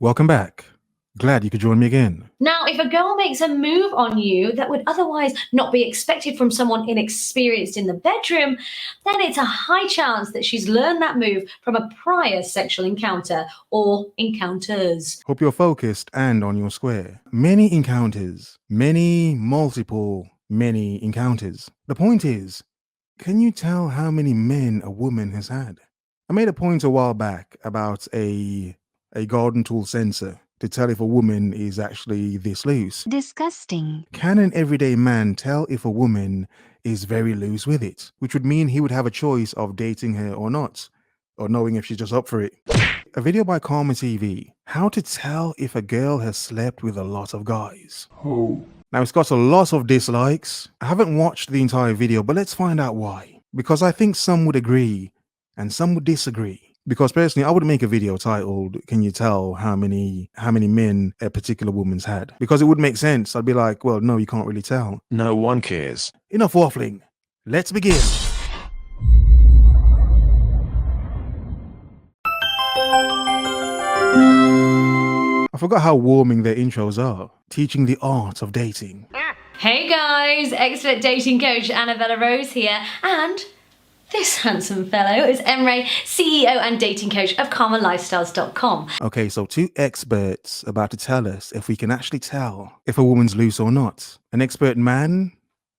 Welcome back. Glad you could join me again. Now, if a girl makes a move on you that would otherwise not be expected from someone inexperienced in the bedroom, then it's a high chance that she's learned that move from a prior sexual encounter or encounters. Hope you're focused and on your square. Many encounters. Many encounters. The point is, can you tell how many men a woman has had? I made a point a while back about a garden tool sensor to tell if a woman is actually this loose. Disgusting. Can an everyday man tell if a woman is very loose with it? Which would mean he would have a choice of dating her or not, or knowing if she's just up for it. A video by Karma TV, how to tell if a girl has slept with a lot of guys. Oh. Now it's got a lot of dislikes. I haven't watched the entire video, but let's find out why. Because I think some would agree and some would disagree. Because personally, I would make a video titled, "Can you tell how many men a particular woman's had?" Because it would make sense. I'd be like, well, no, you can't really tell. No one cares. Enough waffling. Let's begin. I forgot how warming their intros are. Teaching the art of dating. Hey guys, expert dating coach Annabella Rose here, and this handsome fellow is Emre, CEO and dating coach of KarmaLifestyles.com. Okay, so two experts about to tell us if we can actually tell if a woman's loose or not. An expert man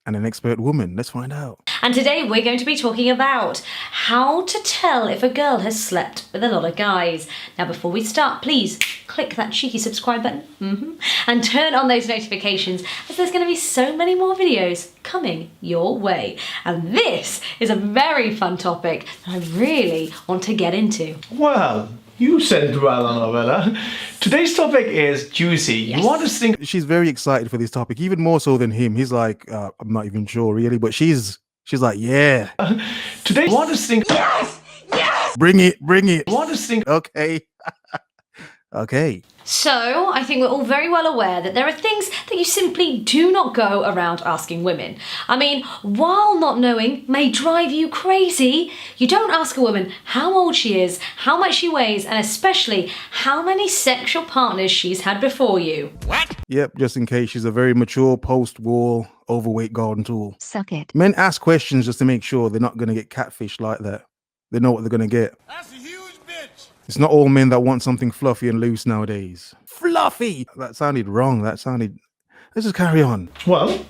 and an expert woman. Let's find out. And today we're going to be talking about how to tell if a girl has slept with a lot of guys. Now before we start, please click that cheeky subscribe button and turn on those notifications, as there's going to be so many more videos coming your way. And this is a very fun topic that I really want to get into. Well, you said it well, Annabella. Today's topic is juicy. Yes. You want to think? She's very excited for this topic, even more so than him. He's like, I'm not even sure really, but she's like, yeah. Today, you want to think? Yes! Yes! Bring it. You want to think? Okay. Okay. So, I think we're all very well aware that there are things that you simply do not go around asking women. I mean, while not knowing may drive you crazy, you don't ask a woman how old she is, how much she weighs, and especially how many sexual partners she's had before you. What? Yep, just in case she's a very mature post-war overweight garden tool. Suck it. Men ask questions just to make sure they're not going to get catfished like that. They know what they're going to get. That's a huge bitch. It's not all men that want something fluffy and loose nowadays. Fluffy! That sounded wrong. Let's just carry on. Well,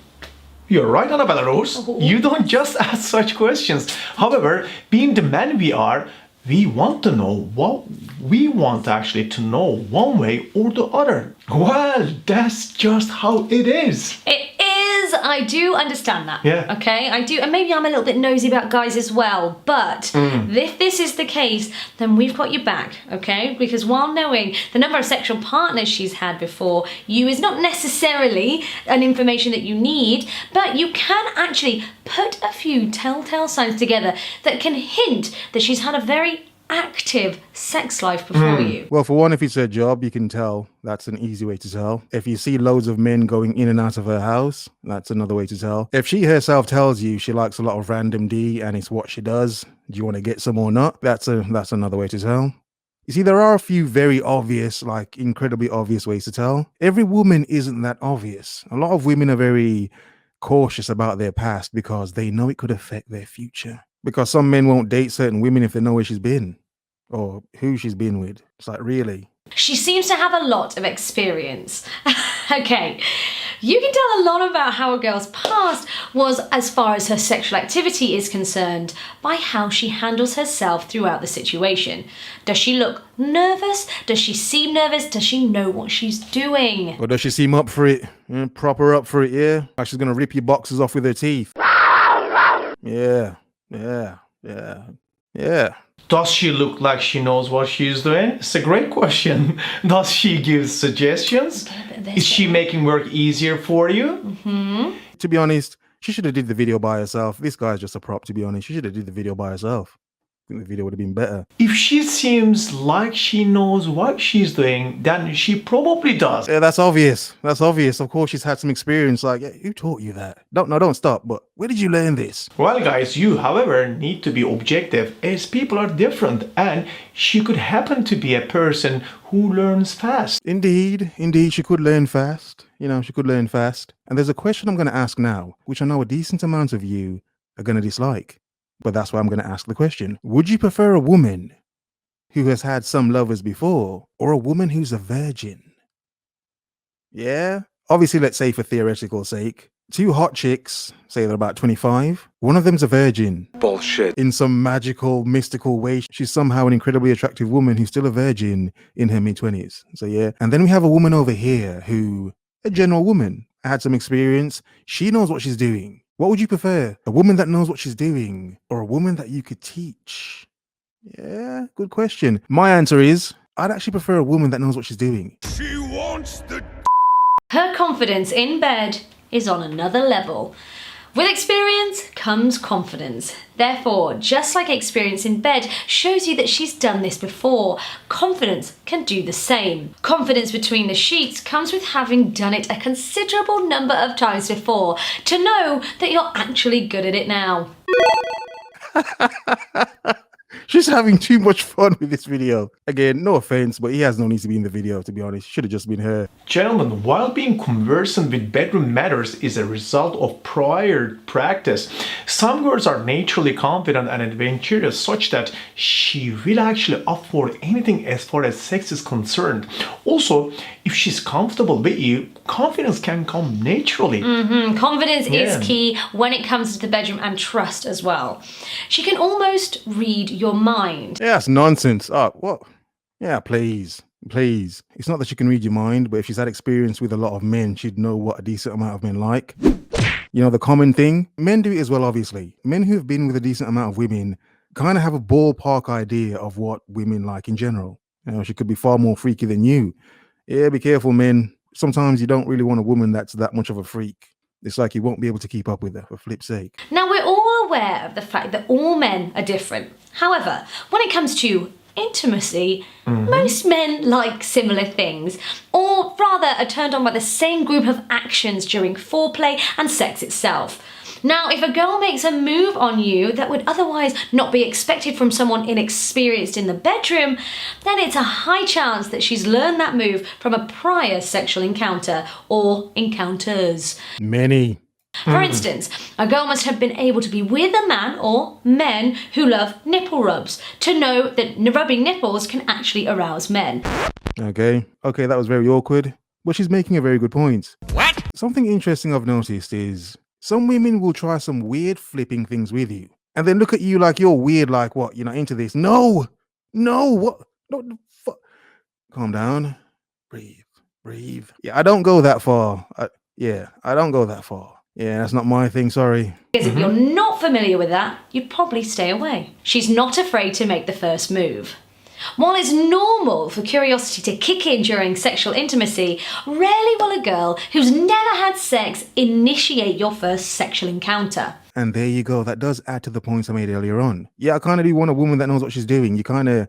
you're right, Annabella Rose. You don't just ask such questions. However, being the men we are, we want to know what we want actually to know one way or the other. Well, that's just how it is. It is, I do understand that. Yeah. Okay, I do, and maybe I'm a little bit nosy about guys as well, but if this is the case, then we've got your back, okay? Because while knowing the number of sexual partners she's had before you is not necessarily an information that you need, but you can actually put a few telltale signs together that can hint that she's had a very active sex life before you. Well, for one, if it's her job, you can tell. That's an easy way to tell. If you see loads of men going in and out of her house, that's another way to tell. If she herself tells you she likes a lot of random D and it's what she does, do you want to get some or not? That's another way to tell. You see, there are a few very obvious, like incredibly obvious ways to tell. Every woman isn't that obvious. A lot of women are very cautious about their past because they know it could affect their future. Because some men won't date certain women if they know where she's been or who she's been with. It's like, really? She seems to have a lot of experience. Okay, you can tell a lot about how a girl's past was as far as her sexual activity is concerned by how she handles herself throughout the situation. Does she look nervous? Does she seem nervous? Does she know what she's doing? Or does she seem up for it? Proper up for it, yeah? Like she's going to rip your boxes off with her teeth. Yeah. Does she look like she knows what she's doing? It's a great question. Does she give suggestions? Is she making work easier for you? To be honest, she should have did the video by herself. This guy's just a prop, to be honest. She should have did the video by herself. think the video would have been better. If she seems like she knows what she's doing, then she probably does. Yeah, that's obvious. That's obvious. Of course, she's had some experience. Like, yeah, who taught you that? Don't stop. But where did you learn this? Well, guys, you, however, need to be objective as people are different and she could happen to be a person who learns fast. Indeed, she could learn fast. She could learn fast. And there's a question I'm going to ask now, which I know a decent amount of you are going to dislike. But that's why I'm going to ask the question. Would you prefer a woman who has had some lovers before or a woman who's a virgin? Yeah? Obviously, let's say for theoretical sake, two hot chicks, say they're about 25. One of them's a virgin. Bullshit. In some magical, mystical way, she's somehow an incredibly attractive woman who's still a virgin in her mid-20s. So yeah. And then we have a woman over here who, a general woman, had some experience. She knows what she's doing. What would you prefer? A woman that knows what she's doing or a woman that you could teach? Yeah, good question. My answer is I'd actually prefer a woman that knows what she's doing. She wants the Her confidence in bed is on another level. With experience comes confidence. Therefore, just like experience in bed shows you that she's done this before, confidence can do the same. Confidence between the sheets comes with having done it a considerable number of times before to know that you're actually good at it now. She's having too much fun with this video. Again, no offense, but he has no need to be in the video, to be honest. Should have just been her. Gentlemen, while being conversant with bedroom matters is a result of prior practice, some girls are naturally confident and adventurous such that she will actually afford anything as far as sex is concerned. Also, if she's comfortable with you, confidence can come naturally. Confidence is key when it comes to the bedroom and trust as well. She can almost read your mind. Yeah, that's nonsense. Oh, what? Yeah, please. It's not that she can read your mind, but if she's had experience with a lot of men, she'd know what a decent amount of men like. The common thing, men do it as well, obviously. Men who've been with a decent amount of women kind of have a ballpark idea of what women like in general. She could be far more freaky than you. Yeah, be careful, men. Sometimes you don't really want a woman that's that much of a freak. It's like you won't be able to keep up with her, for flip's sake. Now, we're all aware of the fact that all men are different. However, when it comes to intimacy, most men like similar things, or rather are turned on by the same group of actions during foreplay and sex itself. Now, if a girl makes a move on you that would otherwise not be expected from someone inexperienced in the bedroom, then it's a high chance that she's learned that move from a prior sexual encounter or encounters. Many. For instance, a girl must have been able to be with a man or men who love nipple rubs to know that rubbing nipples can actually arouse men. Okay, that was very awkward, but she's making a very good point. what? Something interesting I've noticed is some women will try some weird flipping things with you and then look at you like you're weird, like what, you're not into this. No, what? No, calm down, breathe. Yeah, I don't go that far. I don't go that far. Yeah, that's not my thing, sorry. Because if you're not familiar with that, you'd probably stay away. She's not afraid to make the first move. While it's normal for curiosity to kick in during sexual intimacy, rarely will a girl who's never had sex initiate your first sexual encounter. And there you go. That does add to the points I made earlier on. Yeah, I kind of do want a woman that knows what she's doing. You kind of,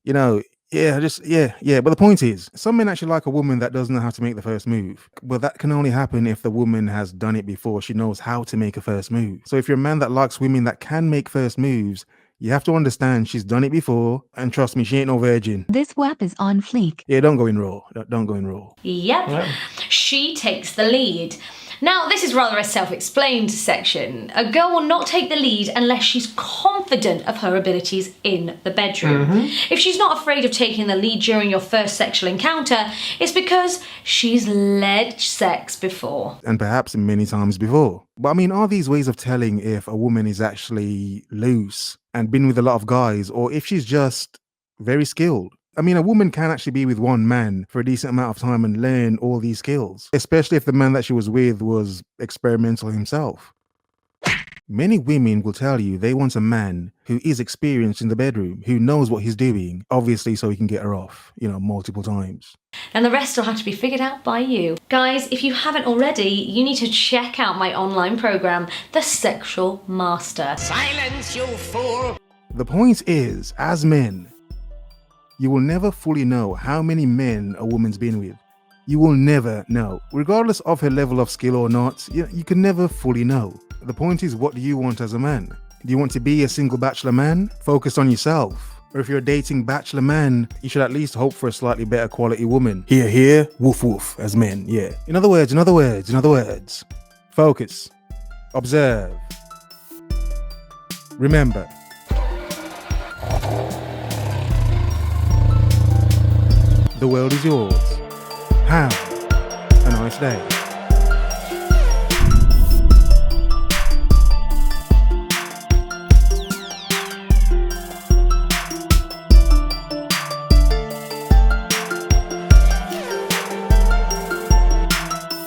yeah. But the point is, some men actually like a woman that doesn't know how to make the first move. But that can only happen if the woman has done it before. She knows how to make a first move. So if you're a man that likes women that can make first moves, you have to understand she's done it before. And trust me, she ain't no virgin. This WAP is on fleek. Yeah, don't go in raw. Don't go in raw. Yep, she takes the lead. Now, this is rather a self-explained section. A girl will not take the lead unless she's confident of her abilities in the bedroom. If she's not afraid of taking the lead during your first sexual encounter, it's because she's led sex before. And perhaps many times before. But I mean, are these ways of telling if a woman is actually loose and been with a lot of guys, or if she's just very skilled? I mean, a woman can actually be with one man for a decent amount of time and learn all these skills, especially if the man that she was with was experimental himself. Many women will tell you they want a man who is experienced in the bedroom, who knows what he's doing, obviously so he can get her off, multiple times. And the rest will have to be figured out by you. Guys, if you haven't already, you need to check out my online program, The Sexual Master. Silence, you fool! The point is, as men, you will never fully know how many men a woman's been with. You will never know. Regardless of her level of skill or not, you can never fully know. The point is, what do you want as a man? Do you want to be a single bachelor man, focused on yourself? Or if you're dating bachelor man, you should at least hope for a slightly better quality woman. Here, woof woof, as men, yeah. In other words, focus, observe, remember. The world is yours. Have a nice day.